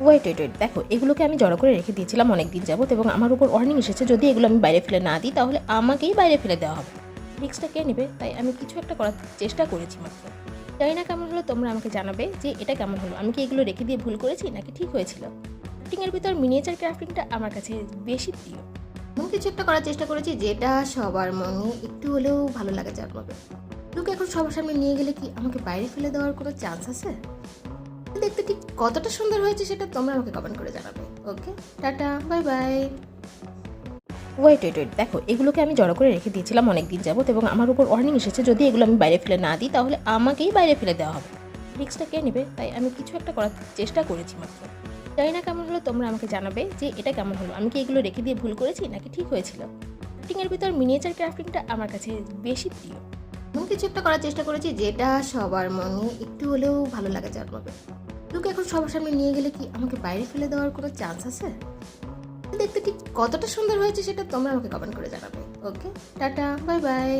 Wait দেখো, এগুলোকে আমি জড়ো করে রেখে দিয়েছিলাম অনেক দিন যাবত এবং আমার উপর ওয়ার্নিং এসেছে যদি এগুলো আমি বাইরে ফেলে না দিই তাহলে আমাকেই বাইরে ফেলে দেওয়া হবে। রিস্কটা কে নেবে, তাই আমি কিছু একটা করার চেষ্টা করেছি মাত্র। জানি না কেমন হলো, তোমরা আমাকে জানাবে যে এটা কেমন হলো। আমি কি এগুলো রেখে দিয়ে ভুল করেছি নাকি ঠিক হয়েছিল? ক্রাফটিংয়ের ভিতর মিনিয়েচার ক্রাফটিংটা আমার কাছে বেশি প্রিয়। এমন কিছু একটা করার চেষ্টা করেছি যেটা সবার মনে একটু হলেও ভালো লাগা জন্মাবে। লোকে এখন সবার সামনে নিয়ে গেলে কি আমাকে বাইরে ফেলে দেওয়ার কোনো চান্স আছে? দেখতে ঠিক কতটা সুন্দর হয়েছে সেটা তোমরা আমাকে কমেন্ট করে জানাবে। ওকে, টাটা, বাই বাই। ওয়েট দেখো, এগুলোকে আমি জড়ো করে রেখে দিয়েছিলাম অনেক দিন যাবত এবং আমার উপর ওয়ার্নিং এসেছে যদি এগুলো আমি বাইরে ফেলে না দিই তাহলে আমাকেই বাইরে ফেলে দেওয়া হবে। রিস্কটা কে নেবে, তাই আমি কিছু একটা করার চেষ্টা করেছি মাত্র। জানি না কেমন হলো, তোমরা আমাকে জানাবে যে এটা কেমন হলো। আমি কি এগুলো রেখে দিয়ে ভুল করেছি নাকি ঠিক হয়েছিল? ক্রাফটিংয়ের ভিতর মিনিয়েচার ক্রাফটিংটা আমার কাছে বেশি প্রিয়। এমন কিছু একটা করার চেষ্টা করেছি যেটা সবার মনে একটু হলেও ভালো লাগা জন্মাবে। লোকে এখন সবার সামনে নিয়ে গেলে কি আমাকে বাইরে ফেলে দেওয়ার কোনো চান্স আছে? দেখতে ঠিক কতটা সুন্দর হয়েছে সেটা তোমরা আমাকে কমেন্ট করে জানাবে। ওকে, টাটা, বাই বাই।